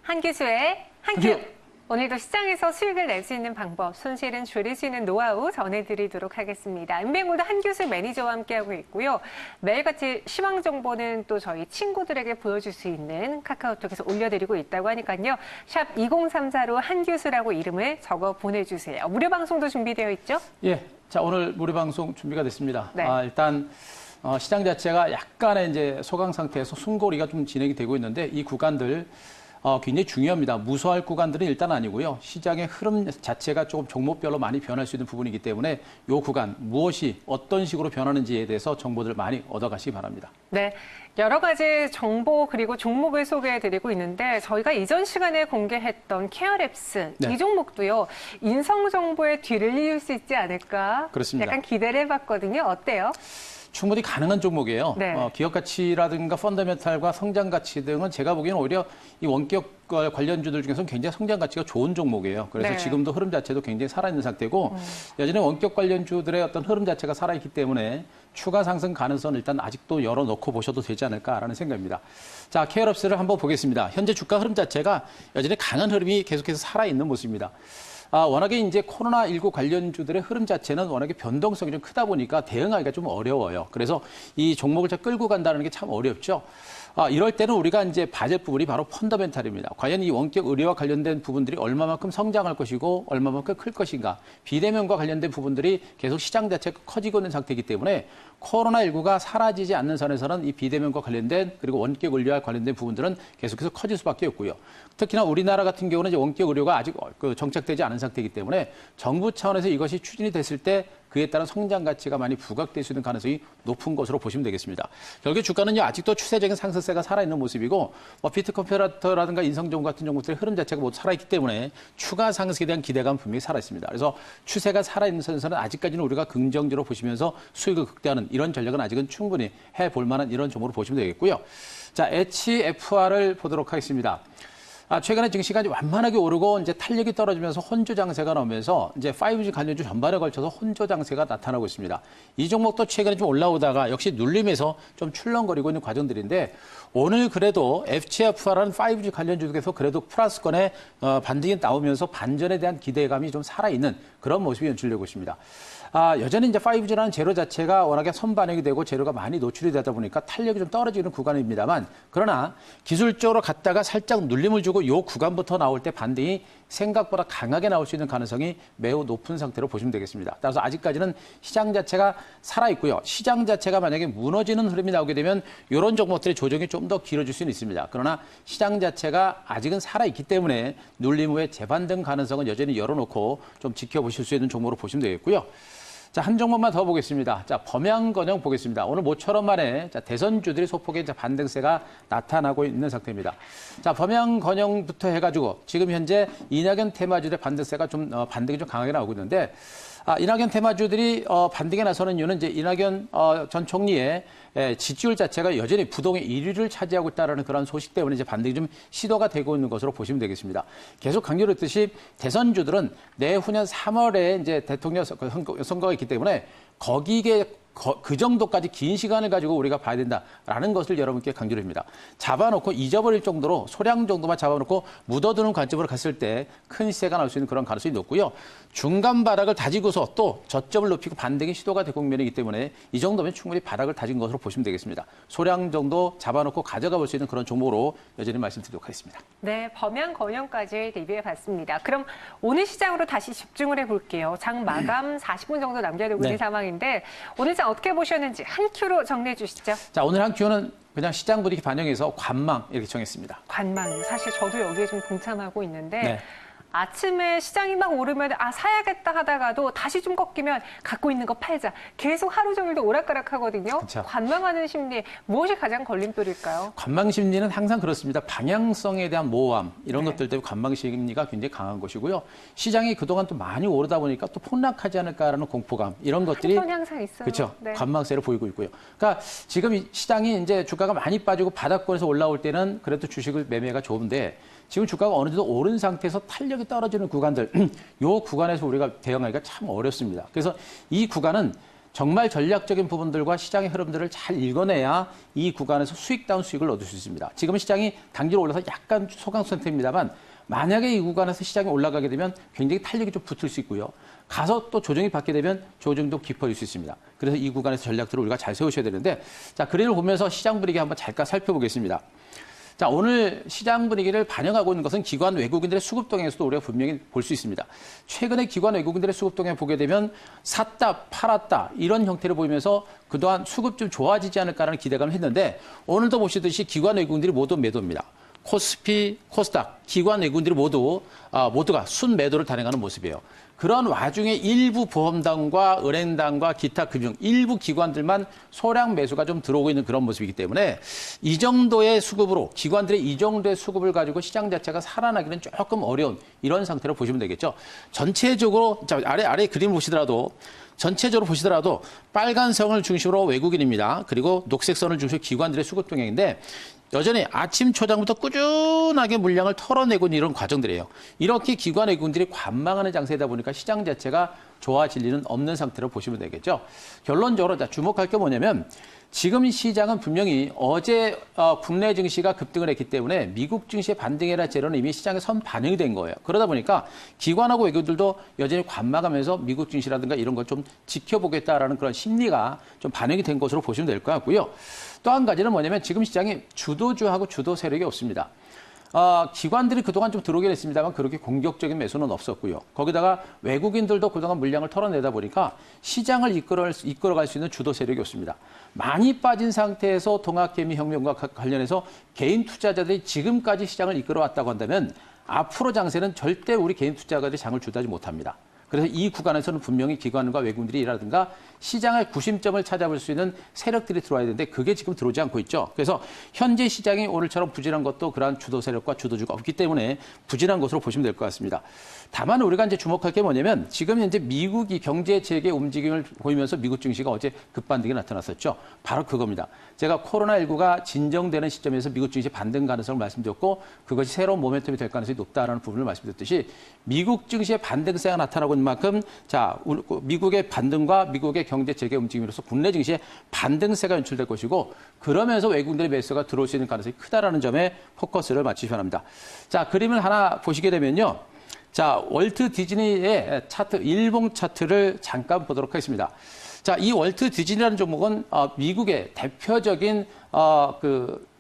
한기수의 한큐! 오늘도 시장에서 수익을 낼 수 있는 방법, 손실은 줄일 수 있는 노하우 전해드리도록 하겠습니다. 은행모드 한규수 매니저와 함께하고 있고요. 매일같이 시황 정보는 또 저희 친구들에게 보여줄 수 있는 카카오톡에서 올려드리고 있다고 하니까요. 샵 2034로 한규수라고 이름을 적어 보내주세요. 무료 방송도 준비되어 있죠? 예, 자 오늘 무료 방송 준비가 됐습니다. 네. 일단 시장 자체가 약간의 이제 소강 상태에서 숨고리가 좀 진행이 되고 있는데 이 구간들 굉장히 중요합니다. 무서워할 구간들은 일단 아니고요. 시장의 흐름 자체가 조금 종목별로 많이 변할 수 있는 부분이기 때문에 이 구간 무엇이 어떤 식으로 변하는지에 대해서 정보들 많이 얻어가시기 바랍니다. 네, 여러 가지 정보 그리고 종목을 소개해드리고 있는데 저희가 이전 시간에 공개했던 케어랩스 네. 이 종목도요. 인성 정보의 뒤를 이을 수 있지 않을까? 그렇습니다. 약간 기대를 해봤거든요. 어때요? 충분히 가능한 종목이에요. 네. 기업 가치라든가 펀더멘탈과 성장 가치 등은 제가 보기에는 오히려 이 원격 관련주들 중에서는 굉장히 성장 가치가 좋은 종목이에요. 그래서 네. 지금도 흐름 자체도 굉장히 살아있는 상태고 여전히 원격 관련주들의 어떤 흐름 자체가 살아있기 때문에 추가 상승 가능성은 일단 아직도 열어놓고 보셔도 되지 않을까라는 생각입니다. 자, 케어랩스를 한번 보겠습니다. 현재 주가 흐름 자체가 여전히 강한 흐름이 계속해서 살아있는 모습입니다. 워낙에 이제 코로나19 관련주들의 흐름 자체는 워낙에 변동성이 좀 크다 보니까 대응하기가 좀 어려워요. 그래서 이 종목을 끌고 간다는 게 참 어렵죠. 이럴 때는 우리가 이제 봐줄 부분이 바로 펀더멘탈입니다. 과연 이 원격 의료와 관련된 부분들이 얼마만큼 성장할 것이고 얼마만큼 클 것인가. 비대면과 관련된 부분들이 계속 시장 자체가 커지고 있는 상태이기 때문에 코로나19가 사라지지 않는 선에서는 이 비대면과 관련된 그리고 원격 의료와 관련된 부분들은 계속해서 커질 수밖에 없고요. 특히나 우리나라 같은 경우는 이제 원격 의료가 아직 정착되지 않은 상태이기 때문에 정부 차원에서 이것이 추진이 됐을 때 그에 따른 성장 가치가 많이 부각될 수 있는 가능성이 높은 것으로 보시면 되겠습니다. 결국 주가는요 아직도 추세적인 상승세가 살아있는 모습이고 비트컴퍼레이터라든가 인성정보 같은 종목들의 흐름 자체가 모두 살아있기 때문에 추가 상승에 대한 기대감 분명히 살아있습니다. 그래서 추세가 살아있는 선에서는 아직까지는 우리가 긍정적으로 보시면서 수익을 극대화하는 이런 전략은 아직은 충분히 해볼 만한 이런 종목으로 보시면 되겠고요. 자, HFR을 보도록 하겠습니다. 최근에 증시가 이제 완만하게 오르고 이제 탄력이 떨어지면서 혼조 장세가 나오면서 이제 5G 관련주 전반에 걸쳐서 혼조 장세가 나타나고 있습니다. 이 종목도 최근에 좀 올라오다가 역시 눌림에서 좀 출렁거리고 있는 과정들인데 오늘 그래도 FCFR은 5G 관련주에서 그래도 플러스권에 반등이 나오면서 반전에 대한 기대감이 좀 살아있는 그런 모습이 연출되고 있습니다. 여전히 이제 5G라는 재료 자체가 워낙에 선반영이 되고 재료가 많이 노출이 되다 보니까 탄력이 좀 떨어지는 구간입니다만 그러나 기술적으로 갔다가 살짝 눌림을 주고 이 구간부터 나올 때 반등이 생각보다 강하게 나올 수 있는 가능성이 매우 높은 상태로 보시면 되겠습니다. 따라서 아직까지는 시장 자체가 살아있고요. 시장 자체가 만약에 무너지는 흐름이 나오게 되면 이런 종목들의 조정이 좀 더 길어질 수는 있습니다. 그러나 시장 자체가 아직은 살아있기 때문에 눌림 후에 재반등 가능성은 여전히 열어놓고 좀 지켜보실 수 있는 종목으로 보시면 되겠고요. 자, 한 종목만 더 보겠습니다. 자, 범양건영 보겠습니다. 오늘 모처럼 만에 대선주들이 소폭의 반등세가 나타나고 있는 상태입니다. 자, 범양건영부터 해가지고 지금 현재 이낙연 테마주들의 반등세가 반등이 좀 강하게 나오고 있는데 이낙연 테마주들이 반등에 나서는 이유는 이제 이낙연 전 총리의 지지율 자체가 여전히 부동의 1위를 차지하고 있다는 그런 소식 때문에 이제 반등이 좀 시도가 되고 있는 것으로 보시면 되겠습니다. 계속 강조했듯이 대선주들은 내후년 3월에 이제 대통령 선거가 있기 때문에 거기에 그 정도까지 긴 시간을 가지고 우리가 봐야 된다라는 것을 여러분께 강조를 합니다. 잡아놓고 잊어버릴 정도로 소량 정도만 잡아놓고 묻어두는 관점으로 갔을 때 큰 시세가 나올 수 있는 그런 가능성이 높고요. 중간 바닥을 다지고서 또 저점을 높이고 반등이 시도가 될 국면이기 때문에 이 정도면 충분히 바닥을 다진 것으로 보시면 되겠습니다. 소량 정도 잡아놓고 가져가 볼 수 있는 그런 종목으로 여전히 말씀드리도록 하겠습니다. 네, 범양건영까지 대비해봤습니다. 그럼 오늘 시장으로 다시 집중을 해볼게요. 장 마감 40분 정도 남겨두고 있는 상황인데 오늘 장 어떻게 보셨는지 한 큐로 정리해 주시죠. 자, 오늘 한 큐는 그냥 시장 분위기 반영해서 관망 이렇게 정했습니다. 관망. 사실 저도 여기에 좀 동참하고 있는데 네. 아침에 시장이 막 오르면 사야겠다 하다가도 다시 좀 꺾이면 갖고 있는 거 팔자. 계속 하루 종일도 오락가락 하거든요. 그쵸. 관망하는 심리 무엇이 가장 걸림돌일까요? 관망 심리는 항상 그렇습니다. 방향성에 대한 모호함 이런 것들 때문에 관망 심리가 굉장히 강한 것이고요. 시장이 그동안 또 많이 오르다 보니까 또 폭락하지 않을까라는 공포감 이런 것들이 한편 항상 있어요. 그렇죠. 네. 관망세를 보이고 있고요. 그러니까 지금 이 시장이 이제 주가가 많이 빠지고 바닥권에서 올라올 때는 그래도 주식을 매매가 좋은데 지금 주가가 어느 정도 오른 상태에서 탄력이 떨어지는 구간들, 이 구간에서 우리가 대응하기가 참 어렵습니다. 그래서 이 구간은 정말 전략적인 부분들과 시장의 흐름들을 잘 읽어내야 이 구간에서 수익다운 수익을 얻을 수 있습니다. 지금은 시장이 단기로 올라서 약간 소강 상태입니다만 만약에 이 구간에서 시장이 올라가게 되면 굉장히 탄력이 좀 붙을 수 있고요. 가서 또 조정이 받게 되면 조정도 깊어질 수 있습니다. 그래서 이 구간에서 전략들을 우리가 잘 세우셔야 되는데, 자, 그림을 보면서 시장 분위기 한번 잠깐 살펴보겠습니다. 자, 오늘 시장 분위기를 반영하고 있는 것은 기관 외국인들의 수급 동향에서도 우리가 분명히 볼 수 있습니다. 최근에 기관 외국인들의 수급 동향 보게 되면 샀다, 팔았다 이런 형태를 보이면서 그동안 수급 좀 좋아지지 않을까라는 기대감을 했는데 오늘도 보시듯이 기관 외국인들이 모두 매도입니다. 코스피, 코스닥, 기관 외국인들이 모두가 순매도를 단행하는 모습이에요. 그런 와중에 일부 보험당과 은행당과 기타 금융, 일부 기관들만 소량 매수가 좀 들어오고 있는 그런 모습이기 때문에 이 정도의 수급으로, 기관들의 이 정도의 수급을 가지고 시장 자체가 살아나기는 조금 어려운 이런 상태로 보시면 되겠죠. 전체적으로, 자, 아래 그림 보시더라도 전체적으로 보시더라도 빨간 선을 중심으로 외국인입니다. 그리고 녹색 선을 중심으로 기관들의 수급 동향인데 여전히 아침 초장부터 꾸준하게 물량을 털어내고 있는 이런 과정들이에요. 이렇게 기관 외국인들이 관망하는 장세다 보니까 시장 자체가 좋아질 리는 없는 상태로 보시면 되겠죠. 결론적으로 주목할 게 뭐냐면 지금 시장은 분명히 어제 국내 증시가 급등을 했기 때문에 미국 증시의 반등이라 재료는 이미 시장에 선 반영이 된 거예요. 그러다 보니까 기관하고 외국인들도 여전히 관망하면서 미국 증시라든가 이런 걸 좀 지켜보겠다라는 그런 심리가 좀 반영이 된 것으로 보시면 될 것 같고요. 또 한 가지는 뭐냐면 지금 시장이 주도주하고 주도 세력이 없습니다. 기관들이 그동안 좀 들어오긴 했습니다만 그렇게 공격적인 매수는 없었고요. 거기다가 외국인들도 그동안 물량을 털어내다 보니까 시장을 이끌어갈 수 있는 주도 세력이 없습니다. 많이 빠진 상태에서 동학개미 혁명과 관련해서 개인 투자자들이 지금까지 시장을 이끌어왔다고 한다면 앞으로 장세는 절대 우리 개인 투자자들이 장을 주도하지 못합니다. 그래서 이 구간에서는 분명히 기관과 외국인들이라든가 시장의 구심점을 찾아볼 수 있는 세력들이 들어와야 되는데 그게 지금 들어오지 않고 있죠. 그래서 현재 시장이 오늘처럼 부진한 것도 그러한 주도 세력과 주도주가 없기 때문에 부진한 것으로 보시면 될 것 같습니다. 다만 우리가 이제 주목할 게 뭐냐면 지금 현재 미국이 경제 재개 움직임을 보이면서 미국 증시가 어제 급반등이 나타났었죠. 바로 그겁니다. 제가 코로나19가 진정되는 시점에서 미국 증시 반등 가능성을 말씀드렸고 그것이 새로운 모멘텀이 될 가능성이 높다라는 부분을 말씀드렸듯이 미국 증시의 반등세가 나타나고 있는 만큼 자, 미국의 반등과 미국의 경제 재개 움직임으로써 국내 증시에 반등세가 연출될 것이고 그러면서 외국인들의 매수가 들어올 수 있는 가능성이 크다라는 점에 포커스를 맞추시기 바랍니다. 자, 그림을 하나 보시게 되면요. 자, 월트 디즈니의 차트, 일봉 차트를 잠깐 보도록 하겠습니다. 자, 이 월트 디즈니라는 종목은 미국의 대표적인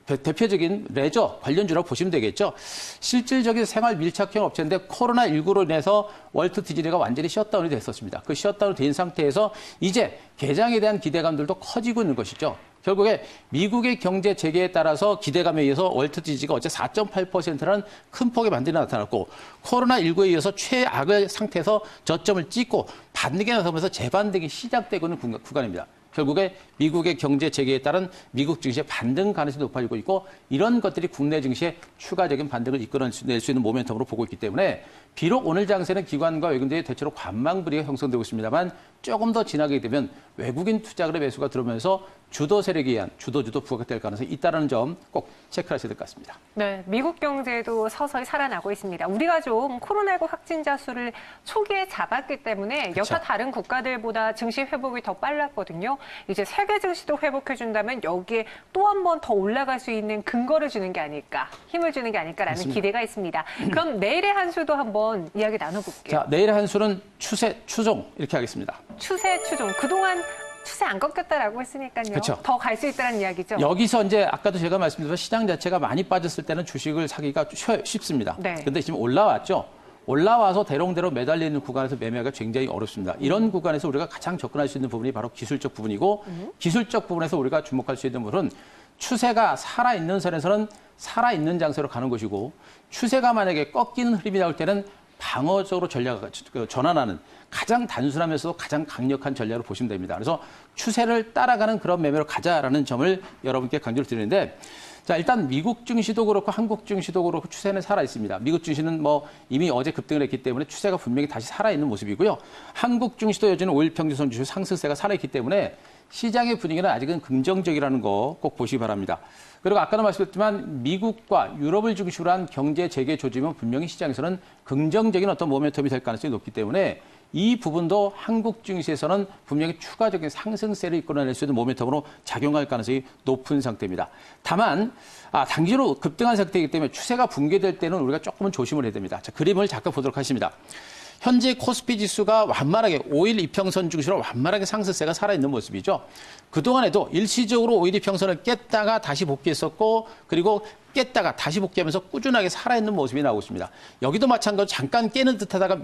대표적인 레저 관련주라고 보시면 되겠죠. 실질적인 생활 밀착형 업체인데 코로나19로 인해서 월트 디즈니가 완전히 셧다운이 됐었습니다. 그 셧다운이 된 상태에서 이제 개장에 대한 기대감들도 커지고 있는 것이죠. 결국에 미국의 경제 재개에 따라서 기대감에 의해서 월트 디즈니가 어제 4.8%라는 큰 폭의 반등이 나타났고 코로나19에 의해서 최악의 상태에서 저점을 찍고 반등이 나서면서 재반등이 시작되고 있는 구간입니다. 결국에 미국의 경제 재개에 따른 미국 증시의 반등 가능성이 높아지고 있고 이런 것들이 국내 증시의 추가적인 반등을 이끌어낼 수 있는 모멘텀으로 보고 있기 때문에 비록 오늘 장세는 기관과 외국인들이 대체로 관망 분위기가 형성되고 있습니다만 조금 더 지나게 되면 외국인 투자금의 매수가 들어오면서 주도 세력에 의한 주도주도 부각될 가능성이 있다는 점 꼭 체크하셔야 될 것 같습니다. 네, 미국 경제도 서서히 살아나고 있습니다. 우리가 좀 코로나19 확진자 수를 초기에 잡았기 때문에 여타 다른 국가들보다 증시 회복이 더 빨랐거든요. 이제 세계 증시도 회복해준다면 여기에 또 한 번 더 올라갈 수 있는 근거를 주는 게 아닐까, 힘을 주는 게 아닐까라는 맞습니다. 기대가 있습니다. 그럼 내일의 한 수도 한번 이야기 나눠볼게요. 자, 내일의 한 수는 추세, 추종 이렇게 하겠습니다. 추세, 추종. 그동안 추세 안 꺾였다라고 했으니까요. 그렇죠. 더 갈 수 있다는 이야기죠. 여기서 이제 아까도 제가 말씀드렸지만 시장 자체가 많이 빠졌을 때는 주식을 사기가 쉽습니다. 네. 그런데 지금 올라왔죠. 올라와서 대롱대롱 매달리는 구간에서 매매가 굉장히 어렵습니다. 이런 구간에서 우리가 가장 접근할 수 있는 부분이 바로 기술적 부분이고 기술적 부분에서 우리가 주목할 수 있는 부분은 추세가 살아있는 선에서는 살아있는 장세로 가는 것이고 추세가 만약에 꺾이는 흐름이 나올 때는 방어적으로 전환하는 가장 단순하면서도 가장 강력한 전략으로 보시면 됩니다. 그래서 추세를 따라가는 그런 매매로 가자라는 점을 여러분께 강조를 드리는데 자, 일단 미국 증시도 그렇고 한국 증시도 그렇고 추세는 살아있습니다. 미국 증시는 뭐 이미 어제 급등을 했기 때문에 추세가 분명히 다시 살아있는 모습이고요. 한국 증시도 여전히 5일 평균 선지수 상승세가 살아있기 때문에 시장의 분위기는 아직은 긍정적이라는 거 꼭 보시기 바랍니다. 그리고 아까도 말씀드렸지만 미국과 유럽을 중심으로 한 경제 재개 조짐은 분명히 시장에서는 긍정적인 어떤 모멘텀이 될 가능성이 높기 때문에 이 부분도 한국 증시에서는 분명히 추가적인 상승세를 이끌어낼 수 있는 모멘텀으로 작용할 가능성이 높은 상태입니다. 다만 단기로 급등한 상태이기 때문에 추세가 붕괴될 때는 우리가 조금은 조심을 해야 됩니다. 자, 그림을 잠깐 보도록 하겠습니다. 현재 코스피 지수가 완만하게 5일 이평선 중심으로 완만하게 상승세가 살아있는 모습이죠. 그동안에도 일시적으로 5일 이평선을 깼다가 다시 복귀했었고 그리고 깼다가 다시 복귀하면서 꾸준하게 살아있는 모습이 나오고 있습니다. 여기도 마찬가지로 잠깐 깨는 듯하다가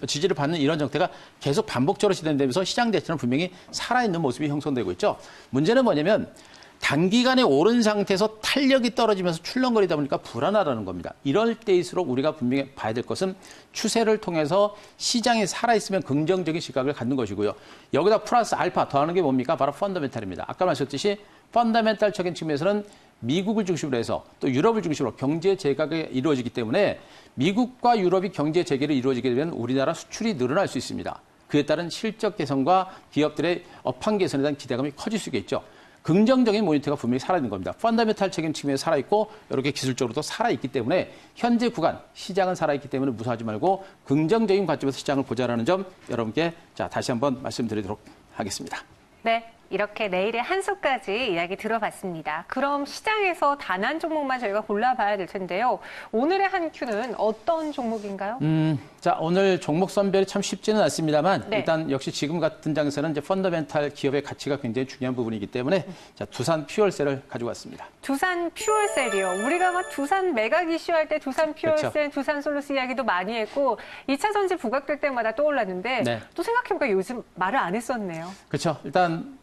지지를 받는 이런 형태가 계속 반복적으로 진행되면서 시장 자체는 분명히 살아있는 모습이 형성되고 있죠. 문제는 뭐냐면 단기간에 오른 상태에서 탄력이 떨어지면서 출렁거리다 보니까 불안하다는 겁니다. 이럴 때일수록 우리가 분명히 봐야 될 것은 추세를 통해서 시장이 살아있으면 긍정적인 시각을 갖는 것이고요. 여기다 플러스 알파 더하는 게 뭡니까? 바로 펀더멘탈입니다. 아까 말씀드렸듯이 펀더멘탈적인 측면에서는 미국을 중심으로 해서 또 유럽을 중심으로 경제 재가가 이루어지기 때문에 미국과 유럽이 경제 재개를 이루어지게 되면 우리나라 수출이 늘어날 수 있습니다. 그에 따른 실적 개선과 기업들의 업황 개선에 대한 기대감이 커질 수 있겠죠. 긍정적인 모니터가 분명히 살아있는 겁니다. 펀더멘탈적인 측면에서 살아있고 이렇게 기술적으로도 살아있기 때문에 현재 구간 시장은 살아있기 때문에 무서워하지 말고 긍정적인 관점에서 시장을 보자라는 점 여러분께 다시 한번 말씀드리도록 하겠습니다. 네. 이렇게 내일의 한수까지 이야기 들어봤습니다. 그럼 시장에서 단 한 종목만 저희가 골라봐야 될 텐데요. 오늘의 한 큐는 어떤 종목인가요? 자, 오늘 종목 선별이 참 쉽지는 않습니다만 네. 일단 역시 지금 같은 장에서는 이제 펀더멘탈 기업의 가치가 굉장히 중요한 부분이기 때문에 자, 두산 퓨얼셀을 가지고 왔습니다. 두산 퓨얼셀이요. 우리가 막 두산 매각 이슈할 때 두산 퓨얼셀, 그렇죠. 두산 솔루스 이야기도 많이 했고 2차 전지 부각될 때마다 떠올랐는데 네. 또 생각해보니까 요즘 말을 안 했었네요. 그렇죠. 일단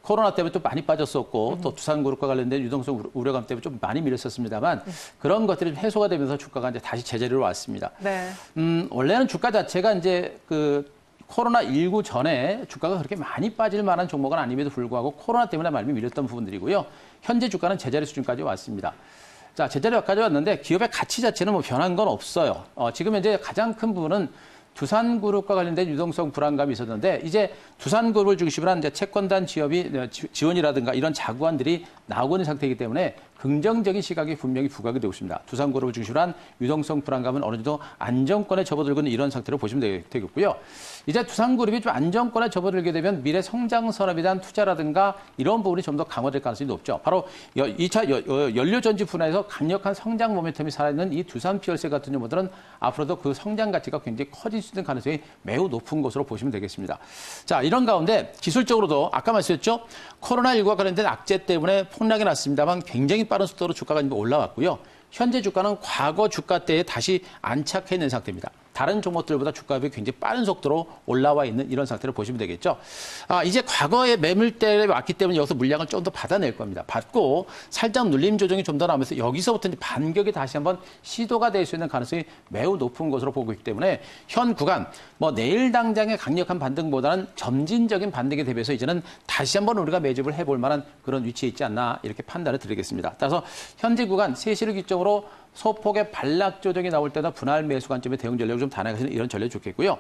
코로나 때문에 또 많이 빠졌었고 또 두산그룹과 관련된 유동성 우려감 때문에 좀 많이 밀렸었습니다만 그런 것들이 좀 해소가 되면서 주가가 이제 다시 제자리로 왔습니다. 네. 원래는 주가 자체가 이제 코로나19 전에 주가가 그렇게 많이 빠질 만한 종목은 아님에도 불구하고 코로나 때문에 많이 밀렸던 부분들이고요. 현재 주가는 제자리 수준까지 왔습니다. 자, 제자리까지 왔는데 기업의 가치 자체는 변한 건 없어요. 지금 현재 가장 큰 부분은 두산그룹과 관련된 유동성 불안감이 있었는데 이제 두산그룹을 중심으로 한 이제 채권단 지원이라든가 이런 자구안들이 나오고 있는 상태이기 때문에 긍정적인 시각이 분명히 부각이 되고 있습니다. 두산그룹을 중심으로 한 유동성 불안감은 어느 정도 안정권에 접어들고 있는 이런 상태로 보시면 되겠고요. 이제 두산그룹이 좀 안정권에 접어들게 되면 미래 성장 산업에 대한 투자라든가 이런 부분이 좀 더 강화될 가능성이 높죠. 바로 2차 연료전지 분야에서 강력한 성장 모멘텀이 살아있는 이 두산 퓨얼셀 같은 경우들은 앞으로도 그 성장 가치가 굉장히 커질 수 있는 가능성이 매우 높은 것으로 보시면 되겠습니다. 자, 이런 가운데 기술적으로도 아까 말씀드렸죠. 코로나19와 관련된 악재 때문에 폭락이 났습니다만 굉장히 빠른 속도로 주가가 올라왔고요. 현재 주가는 과거 주가 때에 다시 안착해 있는 상태입니다. 다른 종목들보다 주가가 굉장히 빠른 속도로 올라와 있는 이런 상태를 보시면 되겠죠. 이제 과거의 매물대에 왔기 때문에 여기서 물량을 좀 더 받아낼 겁니다. 받고 살짝 눌림 조정이 좀 더 나오면서 여기서부터 이제 반격이 다시 한번 시도가 될 수 있는 가능성이 매우 높은 것으로 보고 있기 때문에 현 구간 내일 당장의 강력한 반등보다는 점진적인 반등에 대비해서 이제는 다시 한번 우리가 매집을 해볼 만한 그런 위치에 있지 않나 이렇게 판단을 드리겠습니다. 따라서 현재 구간 3시를 기점으로 소폭의 반락 조정이 나올 때나 분할 매수 관점의 대응 전략을 좀 단행하시는 이런 전략이 좋겠고요.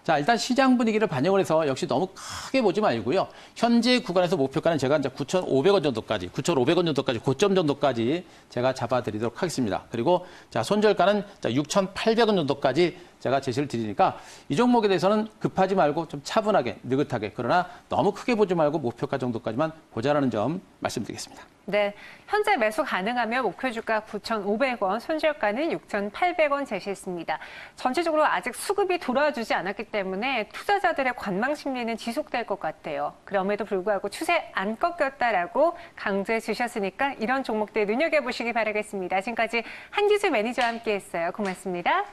자, 일단 시장 분위기를 반영을 해서 역시 너무 크게 보지 말고요. 현재 구간에서 목표가는 제가 이제 9,500원 정도까지, 9,500원 정도까지, 고점 정도까지 제가 잡아드리도록 하겠습니다. 그리고 자, 손절가는 6,800원 정도까지 제가 제시를 드리니까 이 종목에 대해서는 급하지 말고 좀 차분하게, 느긋하게, 그러나 너무 크게 보지 말고 목표가 정도까지만 보자라는 점 말씀드리겠습니다. 네, 현재 매수 가능하며 목표 주가 9,500원, 손절가는 6,800원 제시했습니다. 전체적으로 아직 수급이 돌아주지 않았기 때문에 투자자들의 관망 심리는 지속될 것 같아요. 그럼에도 불구하고 추세 안 꺾였다라고 강조해 주셨으니까 이런 종목들 눈여겨보시기 바라겠습니다. 지금까지 한기수 매니저와 함께했어요. 고맙습니다.